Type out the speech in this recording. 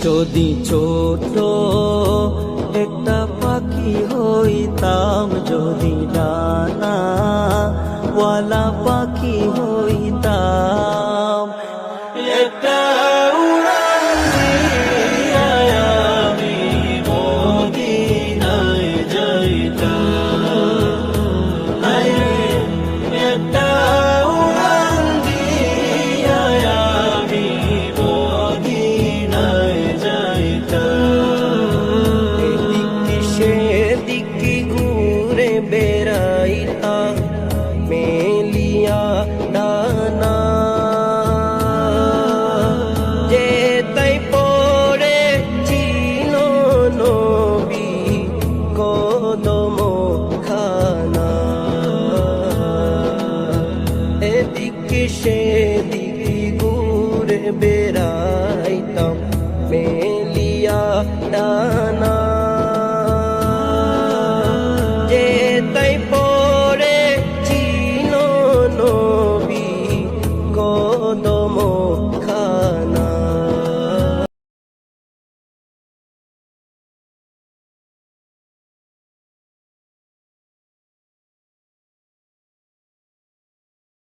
যদি ছোট একটা পাখি হইতাম, যদি ডানা ওয়ালা পাখি হইতাম, একটা উড়ান দিয়া আমি মদিনায় যাইতাম। একটা উড়ান দিয়া আমি মদিনায় যাইতাম। এদিকে সেদিকে ঘুরে বেড়াইতাম মেলিয়া ডানা, যে তাই পড়ে ছিল নবী কদম খানা। এদিকে সেদিকে ঘুরে বেড়াইতাম মেলিয়া ডানা, যে তাই পড়ে ছিল নবী কদম খানা।